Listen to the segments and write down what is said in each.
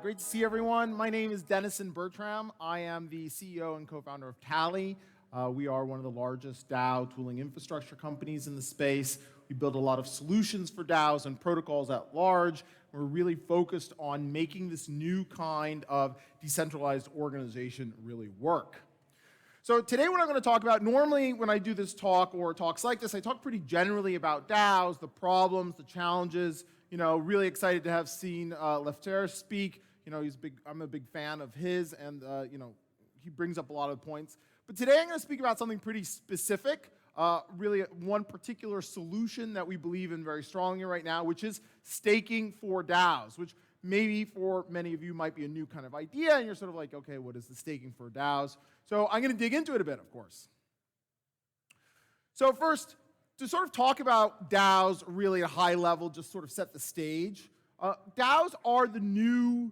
Great to see everyone. My name is Dennison Bertram. I am the CEO and co-founder of Tally. We are one of the largest DAO tooling infrastructure companies in the space. We build a lot of solutions for DAOs and protocols at large. We're really focused on making this new kind of decentralized organization really work. So today what I'm going to talk about, normally when I do this talk or talks like this, I talk pretty generally about DAOs, the problems, the challenges. Really excited to have seen Lefter speak. I'm a big fan of his, and he brings up a lot of points. But today I'm going to speak about something pretty specific, really one particular solution that we believe in very strongly right now, which is staking for DAOs, which maybe for many of you might be a new kind of idea, and you're sort of like, okay, what is the staking for DAOs? So I'm going to dig into it a bit, of course. So first, to sort of talk about DAOs really at a high level, just sort of set the stage. DAOs are the new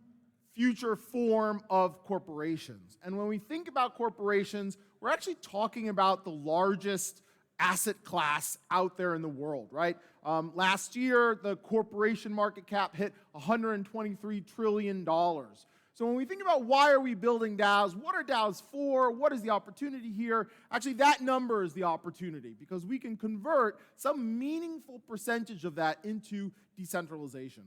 future form of corporations. And when we think about corporations, we're actually talking about the largest asset class out there in the world, right? Last year, the corporation market cap hit $123 trillion. So when we think about why are we building DAOs, what are DAOs for, what is the opportunity here, actually that number is the opportunity because we can convert some meaningful percentage of that into decentralization.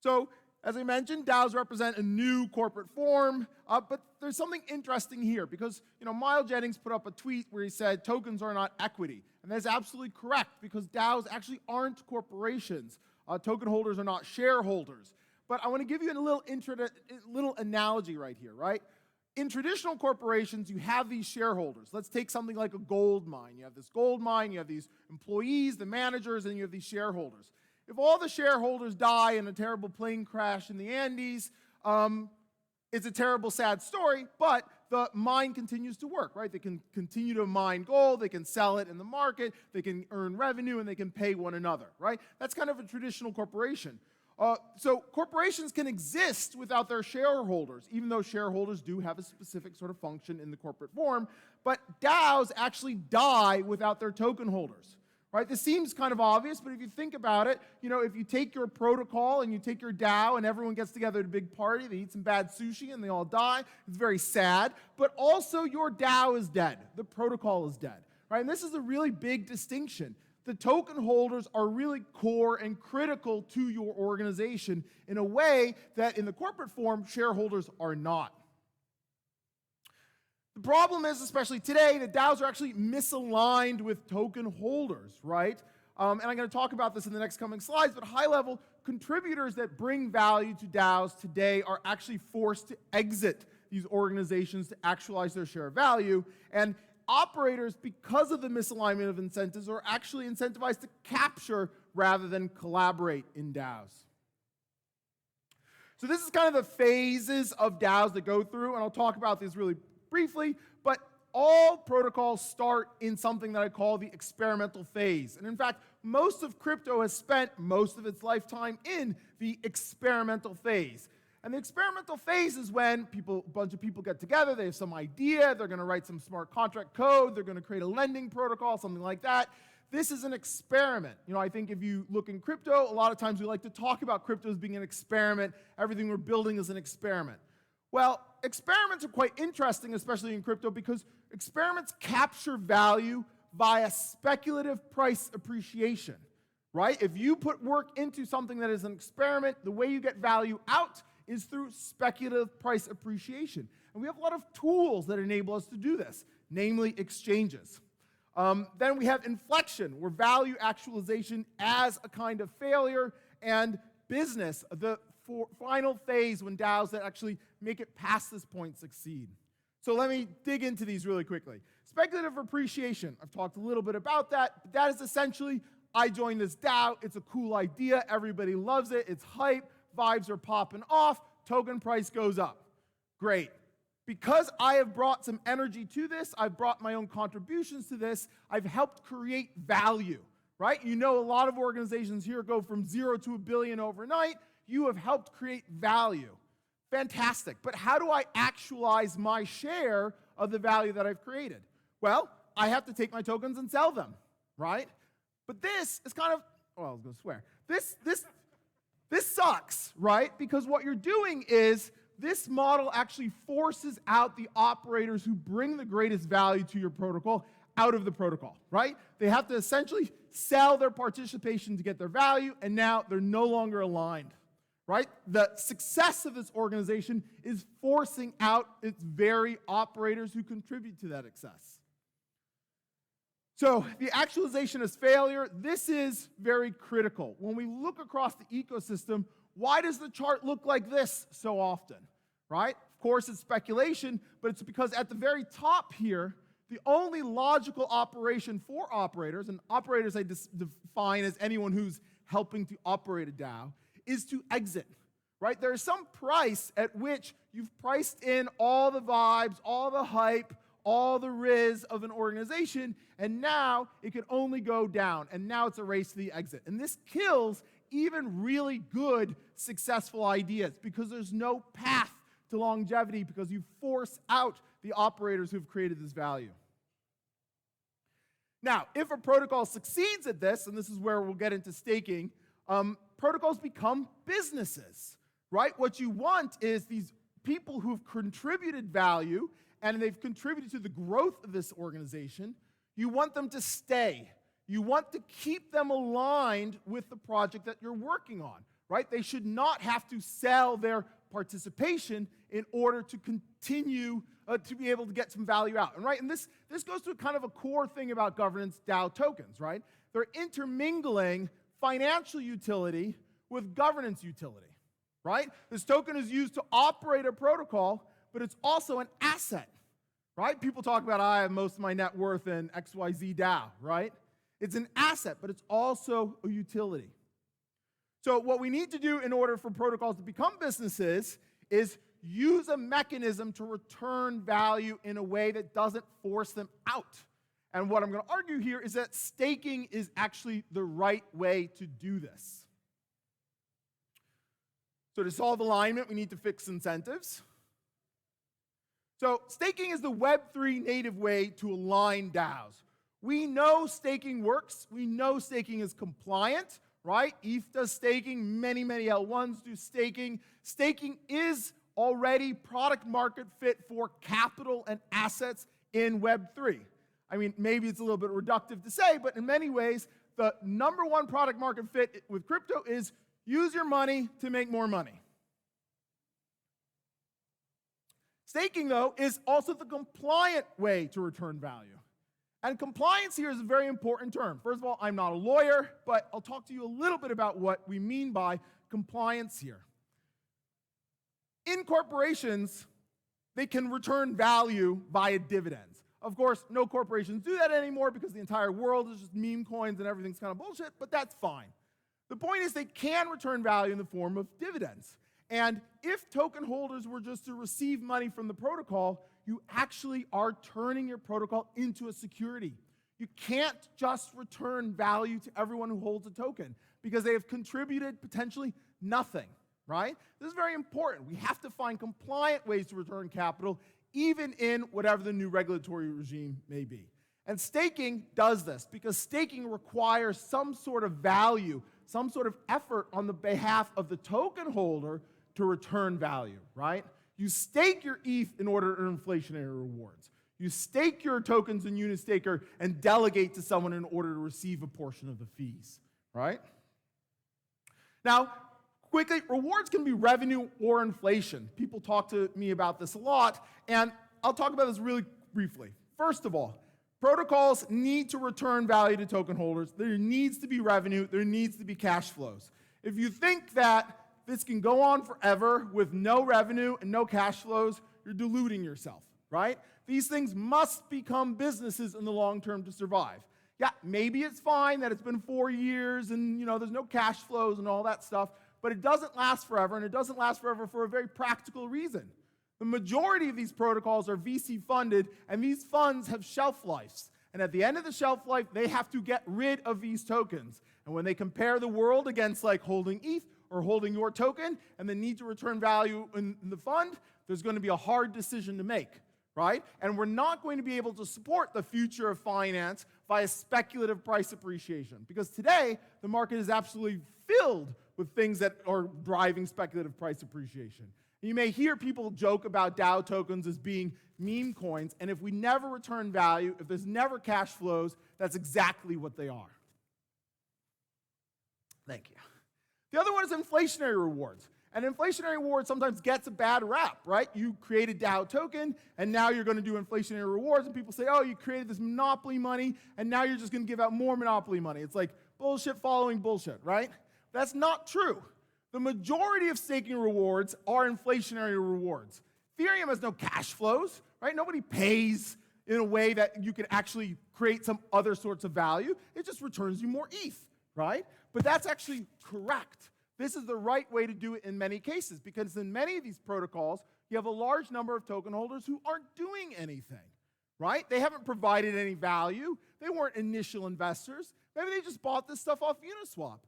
So as I mentioned, DAOs represent a new corporate form, but there's something interesting here because Miles Jennings put up a tweet where he said tokens are not equity, and that's absolutely correct because DAOs actually aren't corporations. Token holders are not shareholders. But I want to give you a little analogy right here, right? In traditional corporations, you have these shareholders. Let's take something like a gold mine. You have this gold mine, you have these employees, the managers, and you have these shareholders. If all the shareholders die in a terrible plane crash in the Andes, it's a terrible, sad story, but the mine continues to work, right? They can continue to mine gold, they can sell it in the market, they can earn revenue, and they can pay one another, right? That's kind of a traditional corporation. So corporations can exist without their shareholders, even though shareholders do have a specific sort of function in the corporate form, but DAOs actually die without their token holders. Right? This seems kind of obvious, but if you think about it, if you take your protocol and you take your DAO and everyone gets together at a big party, they eat some bad sushi and they all die, it's very sad, but also your DAO is dead. The protocol is dead. Right? And this is a really big distinction. The token holders are really core and critical to your organization in a way that in the corporate form, shareholders are not. The problem is, especially today, that DAOs are actually misaligned with token holders, right? And I'm going to talk about this in the next coming slides, but high level, contributors that bring value to DAOs today are actually forced to exit these organizations to actualize their share value. And operators, because of the misalignment of incentives, are actually incentivized to capture rather than collaborate in DAOs. So this is kind of the phases of DAOs that go through, and I'll talk about this really briefly, but all protocols start in something that I call the experimental phase. And in fact, most of crypto has spent most of its lifetime in the experimental phase. And the experimental phase is when a bunch of people get together, they have some idea, they're going to write some smart contract code, they're going to create a lending protocol, something like that. This is an experiment. I think if you look in crypto, a lot of times we like to talk about crypto as being an experiment. Everything we're building is an experiment. Well, experiments are quite interesting, especially in crypto, because experiments capture value via speculative price appreciation, right? If you put work into something that is an experiment, the way you get value out is through speculative price appreciation. And we have a lot of tools that enable us to do this, namely exchanges. Then we have inflection, where value actualization as a kind of failure, and business, the final phase when DAOs that actually make it past this point succeed. So let me dig into these really quickly. Speculative appreciation, I've talked a little bit about that, but that is essentially, I joined this DAO, it's a cool idea, everybody loves it, it's hype, vibes are popping off, token price goes up. Great. Because I have brought some energy to this, I've brought my own contributions to this, I've helped create value, right? A lot of organizations here go from 0 to $1 billion overnight. You have helped create value. Fantastic. But how do I actualize my share of the value that I've created? Well, I have to take my tokens and sell them, right? But this is kind of, I was going to swear. This This sucks, right? Because what you're doing is this model actually forces out the operators who bring the greatest value to your protocol out of the protocol, right? They have to essentially sell their participation to get their value, and now they're no longer aligned, right? The success of this organization is forcing out its very operators who contribute to that success. So the actualization as failure, this is very critical. When we look across the ecosystem, why does the chart look like this so often, right? Of course, it's speculation, but it's because at the very top here, the only logical operation for operators, and operators I define as anyone who's helping to operate a DAO, is to exit, right? There is some price at which you've priced in all the vibes, all the hype, all the riz of an organization, and now it can only go down, and now it's a race to the exit. And this kills even really good, successful ideas because there's no path to longevity because you force out the operators who've created this value. Now, if a protocol succeeds at this, and this is where we'll get into staking, protocols become businesses, right? What you want is these people who've contributed value and they've contributed to the growth of this organization, you want them to stay. You want to keep them aligned with the project that you're working on, right? They should not have to sell their participation in order to continue to be able to get some value out. And right, and this goes to kind of a core thing about governance DAO tokens, right? They're intermingling financial utility with governance utility, right? This token is used to operate a protocol, but it's also an asset, right? People talk about, I have most of my net worth in XYZ DAO, right? It's an asset, but it's also a utility. So what we need to do in order for protocols to become businesses is use a mechanism to return value in a way that doesn't force them out. And what I'm going to argue here is that staking is actually the right way to do this. So to solve alignment, we need to fix incentives. So staking is the Web3 native way to align DAOs. We know staking works. We know staking is compliant, right? ETH does staking. Many L1s do staking. Staking is already product market fit for capital and assets in Web3. I mean, maybe it's a little bit reductive to say, but in many ways, the number one product market fit with crypto is use your money to make more money. Staking, though, is also the compliant way to return value. And compliance here is a very important term. First of all, I'm not a lawyer, but I'll talk to you a little bit about what we mean by compliance here. In corporations, they can return value via dividends. Of course, no corporations do that anymore because the entire world is just meme coins and everything's kind of bullshit, but that's fine. The point is they can return value in the form of dividends. And if token holders were just to receive money from the protocol, you actually are turning your protocol into a security. You can't just return value to everyone who holds a token because they have contributed potentially nothing, right? This is very important. We have to find compliant ways to return capital, even in whatever the new regulatory regime may be. And staking does this because staking requires some sort of value, some sort of effort on the behalf of the token holder to return value, right? You stake your ETH in order to earn inflationary rewards. You stake your tokens in Unistaker and delegate to someone in order to receive a portion of the fees, right? Now, quickly, rewards can be revenue or inflation. People talk to me about this a lot, and I'll talk about this really briefly. First of all, protocols need to return value to token holders. There needs to be revenue. There needs to be cash flows. If you think that this can go on forever with no revenue and no cash flows, you're deluding yourself, right? These things must become businesses in the long term to survive. Yeah, maybe it's fine that it's been 4 years and there's no cash flows and all that stuff, but it doesn't last forever, and it doesn't last forever for a very practical reason. The majority of these protocols are VC funded, and these funds have shelf lives. And at the end of the shelf life, they have to get rid of these tokens. And when they compare the world against like holding ETH or holding your token and the need to return value in the fund, there's going to be a hard decision to make, right? And we're not going to be able to support the future of finance via speculative price appreciation because today the market is absolutely filled with things that are driving speculative price appreciation. You may hear people joke about DAO tokens as being meme coins, and if we never return value, if there's never cash flows, that's exactly what they are. Thank you. The other one is inflationary rewards. And inflationary rewards sometimes gets a bad rap, right? You create a DAO token, and now you're going to do inflationary rewards, and people say, oh, you created this monopoly money, and now you're just going to give out more monopoly money. It's like bullshit following bullshit, right? That's not true. The majority of staking rewards are inflationary rewards. Ethereum has no cash flows, right? Nobody pays in a way that you can actually create some other sorts of value. It just returns you more ETH, right? But that's actually correct. This is the right way to do it in many cases, because in many of these protocols, you have a large number of token holders who aren't doing anything, right? They haven't provided any value. They weren't initial investors. Maybe they just bought this stuff off Uniswap.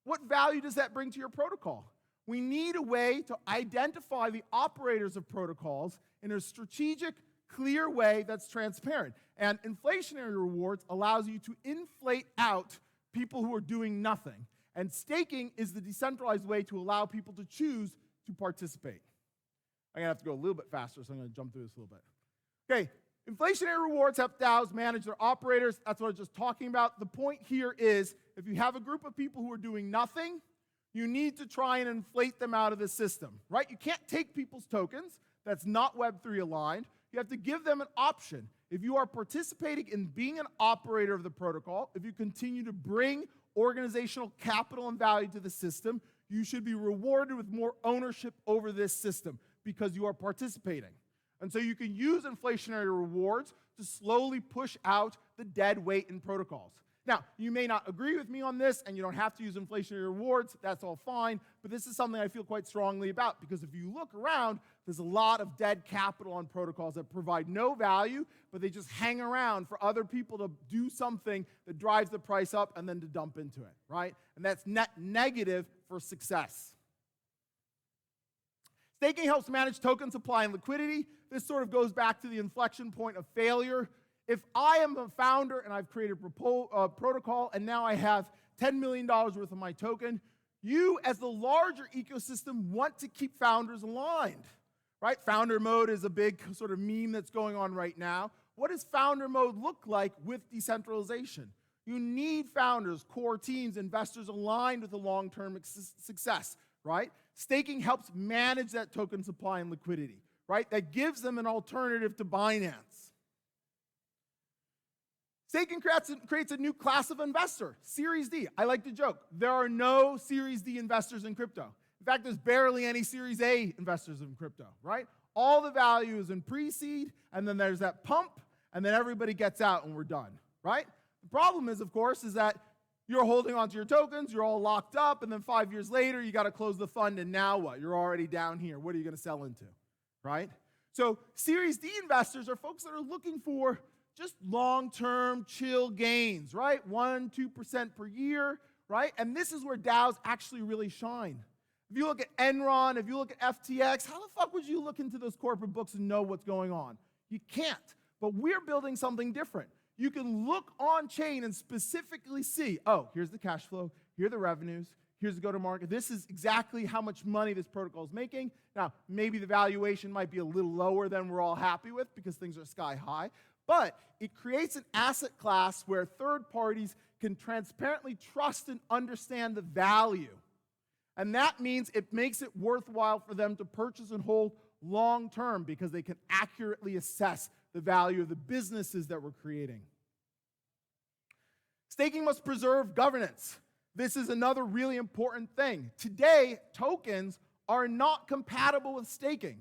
What value does that bring to your protocol? We need a way to identify the operators of protocols in a strategic, clear way that's transparent. And inflationary rewards allows you to inflate out people who are doing nothing. And staking is the decentralized way to allow people to choose to participate. I'm going to have to go a little bit faster, so I'm going to jump through this a little bit. Okay, inflationary rewards help DAOs manage their operators. That's what I was just talking about. The point here is, if you have a group of people who are doing nothing, you need to try and inflate them out of the system, right? You can't take people's tokens. That's not Web3 aligned. You have to give them an option. If you are participating in being an operator of the protocol, if you continue to bring organizational capital and value to the system, you should be rewarded with more ownership over this system because you are participating. And so you can use inflationary rewards to slowly push out the dead weight in protocols. Now, you may not agree with me on this, and you don't have to use inflationary rewards. That's all fine. But this is something I feel quite strongly about, because if you look around, there's a lot of dead capital on protocols that provide no value, but they just hang around for other people to do something that drives the price up and then to dump into it, right? And that's net negative for success. Staking helps manage token supply and liquidity. This sort of goes back to the inflection point of failure. If I am a founder and I've created a protocol and now I have $10 million worth of my token, you as the larger ecosystem want to keep founders aligned, right? Founder mode is a big sort of meme that's going on right now. What does founder mode look like with decentralization? You need founders, core teams, investors aligned with the long-term success, right? Staking helps manage that token supply and liquidity, right? That gives them an alternative to Binance. Staking creates a new class of investor, Series D. I like to joke, there are no Series D investors in crypto. In fact, there's barely any Series A investors in crypto, right? All the value is in pre-seed, and then there's that pump, and then everybody gets out and we're done, right? The problem is, of course, is that you're holding onto your tokens, you're all locked up, and then 5 years later, you got to close the fund, and now what? You're already down here. What are you going to sell into, right? So Series D investors are folks that are looking for just long-term chill gains, right? 1-2% per year, right? And this is where DAOs actually really shine. If you look at Enron, if you look at FTX, how the fuck would you look into those corporate books and know what's going on? You can't. But we're building something different. You can look on-chain and specifically see, oh, here's the cash flow, here are the revenues, here's the go-to-market. This is exactly how much money this protocol is making. Now, maybe the valuation might be a little lower than we're all happy with because things are sky high. But it creates an asset class where third parties can transparently trust and understand the value. And that means it makes it worthwhile for them to purchase and hold long term because they can accurately assess the value of the businesses that we're creating. Staking must preserve governance. This is another really important thing. Today, tokens are not compatible with staking.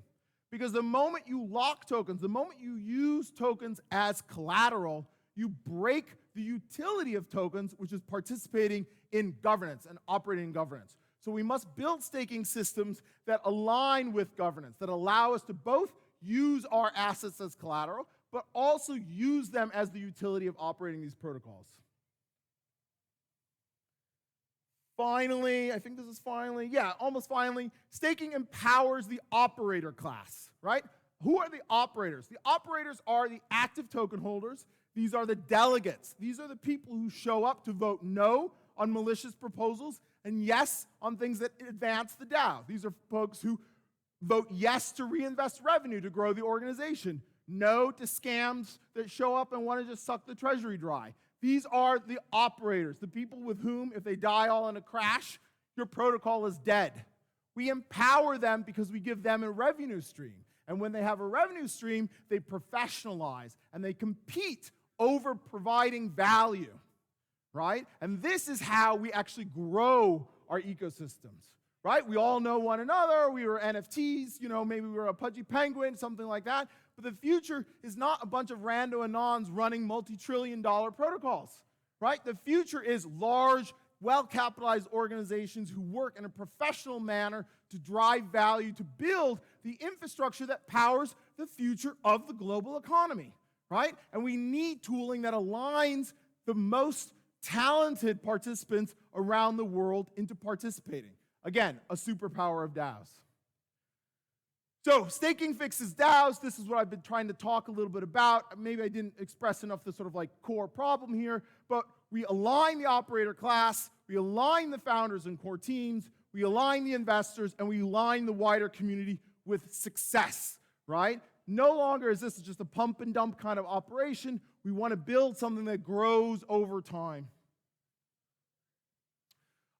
Because the moment you lock tokens, the moment you use tokens as collateral, you break the utility of tokens, which is participating in governance and operating in governance. So we must build staking systems that align with governance, that allow us to both use our assets as collateral, but also use them as the utility of operating these protocols. Finally, I think this is finally, yeah, almost finally, staking empowers the operator class, right? Who are the operators? The operators are the active token holders. These are the delegates. These are the people who show up to vote no on malicious proposals, and yes on things that advance the DAO. These are folks who vote yes to reinvest revenue to grow the organization, no to scams that show up and want to just suck the treasury dry. These are the operators, the people with whom, if they die all in a crash, your protocol is dead. We empower them because we give them a revenue stream. And when they have a revenue stream, they professionalize and they compete over providing value, right? And this is how we actually grow our ecosystems, right? We all know one another. We were NFTs, maybe we were a pudgy penguin, something like that. But the future is not a bunch of rando anons running multi-trillion-dollar protocols, right? The future is large, well-capitalized organizations who work in a professional manner to drive value, to build the infrastructure that powers the future of the global economy, right? And we need tooling that aligns the most talented participants around the world into participating. Again, a superpower of DAOs. So, staking fixes DAOs. This is what I've been trying to talk a little bit about. Maybe I didn't express enough the sort of core problem here, but we align the operator class, we align the founders and core teams, we align the investors, and we align the wider community with success, right? No longer is this just a pump and dump kind of operation. We want to build something that grows over time.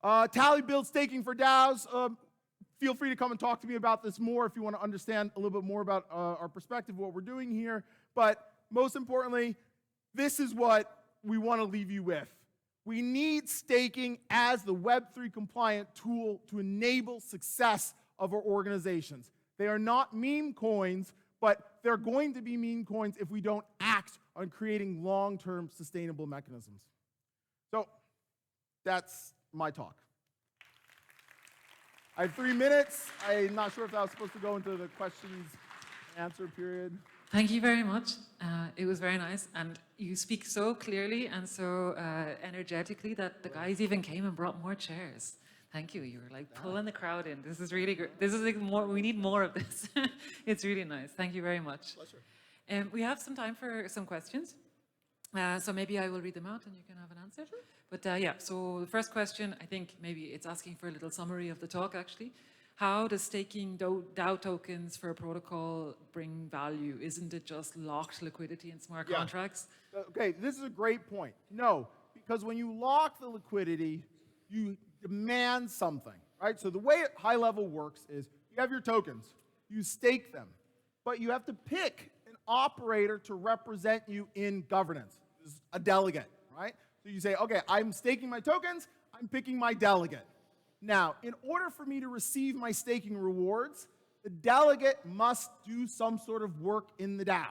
Tally builds staking for DAOs. Feel free to come and talk to me about this more if you want to understand a little bit more about our perspective, what we're doing here. But most importantly, this is what we want to leave you with. We need staking as the Web3 compliant tool to enable success of our organizations. They are not meme coins, but they're going to be meme coins if we don't act on creating long-term sustainable mechanisms. So that's my talk. I have 3 minutes. I'm not sure if I was supposed to go into the questions and answer period. Thank you very much. It was very nice. And you speak so clearly and so energetically that the guys even came and brought more chairs. Thank you. You were like pulling the crowd in. This is really great. This is like more, we need more of this. It's really nice. Thank you very much. Pleasure. We have some time for some questions. So maybe I will read them out and you can have an answer. Sure. But yeah, so the first question, I think maybe it's asking for a little summary of the talk actually. How does staking DAO tokens for a protocol bring value? Isn't it just locked liquidity in smart contracts? Okay, this is a great point. No, because when you lock the liquidity, you demand something, right? So the way it high level works is you have your tokens, you stake them, but you have to pick an operator to represent you in governance. This is a delegate, right? So you say, okay, I'm staking my tokens, I'm picking my delegate. Now, in order for me to receive my staking rewards, the delegate must do some sort of work in the DAO,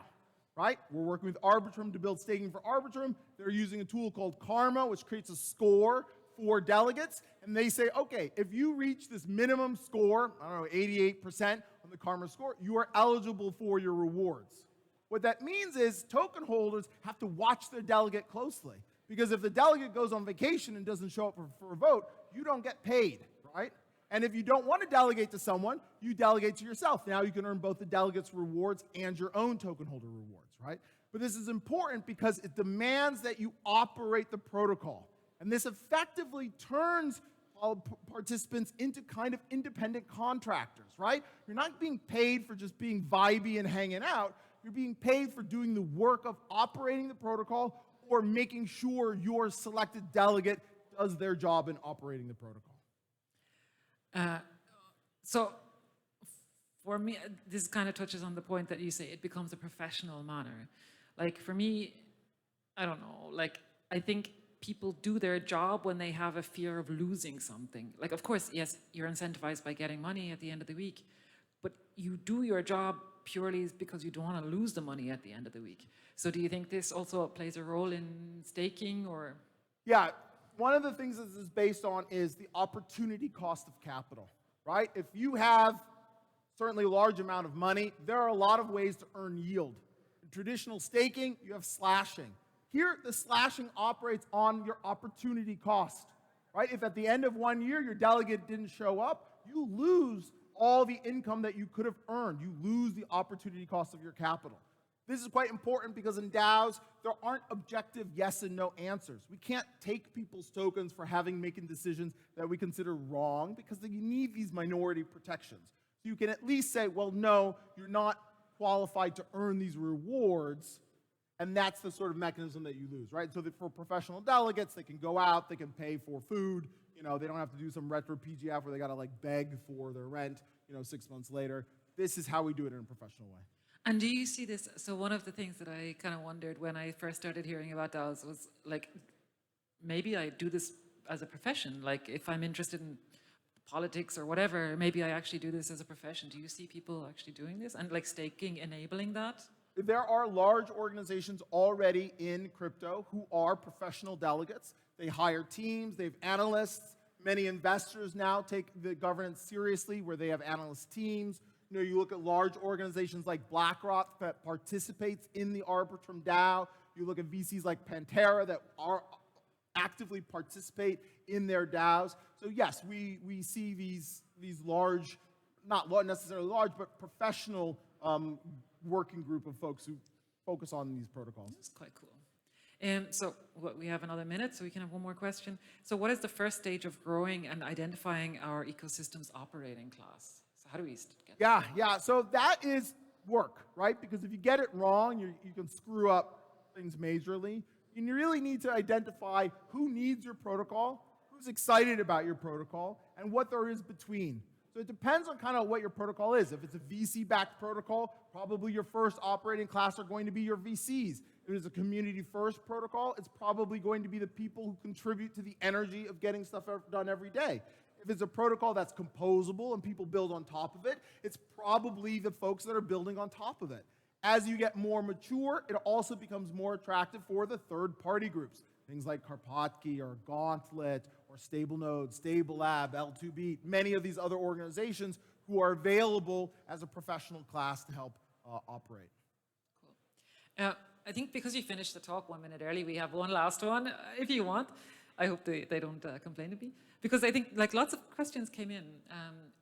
right? We're working with Arbitrum to build staking for Arbitrum. They're using a tool called Karma, which creates a score for delegates. And they say, okay, if you reach this minimum score, I don't know, 88% on the Karma score, you are eligible for your rewards. What that means is token holders have to watch their delegate closely. Because if the delegate goes on vacation and doesn't show up for a vote, you don't get paid, right? And if you don't want to delegate to someone, you delegate to yourself. Now you can earn both the delegate's rewards and your own token holder rewards, right? But this is important because it demands that you operate the protocol. And this effectively turns all participants into kind of independent contractors, right? You're not being paid for just being vibey and hanging out. You're being paid for doing the work of operating the protocol or making sure your selected delegate does their job in operating the protocol. So for me, this kind of touches on the point that you say it becomes a professional manner. Like for me, I don't know, like I think people do their job when they have a fear of losing something. Like of course, yes, you're incentivized by getting money at the end of the week, but you do your job purely because you don't want to lose the money at the end of the week. So do you think this also plays a role in staking or? Yeah, one of the things this is based on is the opportunity cost of capital, right? If you have certainly a large amount of money, there are a lot of ways to earn yield. In traditional staking, you have slashing. Here, the slashing operates on your opportunity cost, right? If at the end of 1 year your delegate didn't show up, you lose all the income that you could have earned. You lose the opportunity cost of your capital. This is quite important because in DAOs, there aren't objective yes and no answers. We can't take people's tokens for making decisions that we consider wrong because you need these minority protections. So you can at least say, well, no, you're not qualified to earn these rewards, and that's the sort of mechanism that you lose, right? So that for professional delegates, they can go out, they can pay for food, they don't have to do some retro PGF where they gotta beg for their rent, 6 months later. This is how we do it in a professional way. And do you see this? So one of the things that I kind of wondered when I first started hearing about DAOs was maybe I do this as a profession. If I'm interested in politics or whatever, maybe I actually do this as a profession. Do you see people actually doing this and staking enabling that? There are large organizations already in crypto who are professional delegates. They hire teams, they have analysts. Many investors now take the governance seriously where they have analyst teams. You look at large organizations like BlackRock that participates in the Arbitrum DAO. You look at VCs like Pantera that actively participate in their DAOs. So yes, we see these large, not necessarily large, but professional working group of folks who focus on these protocols. That's quite cool. So we have another minute, so we can have one more question. So what is the first stage of growing and identifying our ecosystem's operating class? So how do we get that? Yeah. So that is work, right? Because if you get it wrong, you can screw up things majorly. And you really need to identify who needs your protocol, who's excited about your protocol, and what there is between. So it depends on kind of what your protocol is. If it's a VC-backed protocol, probably your first operating class are going to be your VCs. If it's a community-first protocol, it's probably going to be the people who contribute to the energy of getting stuff done every day. If it's a protocol that's composable and people build on top of it, it's probably the folks that are building on top of it. As you get more mature, it also becomes more attractive for the third-party groups. Things like Karpatki or Gauntlet or StableNode, StableLab, L2B, many of these other organizations who are available as a professional class to help operate. Cool. I think because you finished the talk 1 minute early, we have one last one, if you want. I hope they don't complain to me. Because I think lots of questions came in.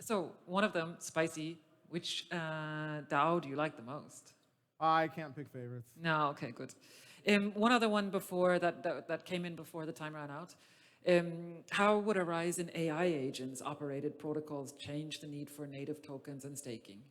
So one of them, spicy, which DAO do you like the most? I can't pick favorites. No, okay, good. One other one before that came in before the time ran out. How would a rise in AI agents operated protocols change the need for native tokens and staking?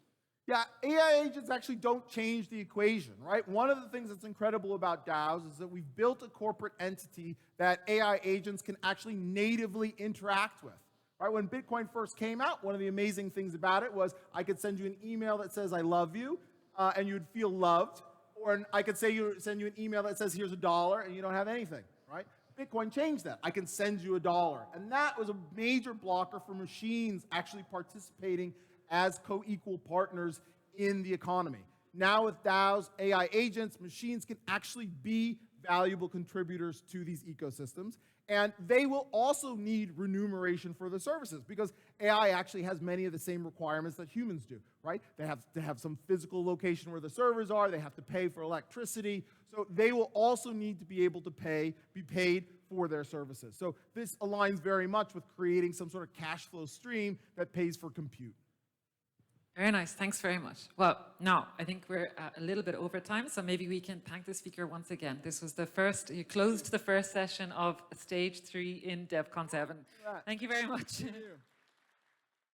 Yeah, AI agents actually don't change the equation, right? One of the things that's incredible about DAOs is that we've built a corporate entity that AI agents can actually natively interact with. Right? When Bitcoin first came out, one of the amazing things about it was I could send you an email that says I love you, and you'd feel loved. Or I could send you an email that says here's $1 and you don't have anything, right? Bitcoin changed that. I can send you $1. And that was a major blocker for machines actually participating as co-equal partners in the economy. Now with DAOs, AI agents, machines can actually be valuable contributors to these ecosystems. And they will also need remuneration for the services because AI actually has many of the same requirements that humans do, right? They have to have some physical location where the servers are. They have to pay for electricity. So they will also need to be able to be paid for their services. So this aligns very much with creating some sort of cash flow stream that pays for compute. Very nice. Thanks very much. Well, now I think we're a little bit over time, so maybe we can thank the speaker once again. This was the first, you closed the first session of Stage 3 in Devcon 7. Thank you very much. Thank you.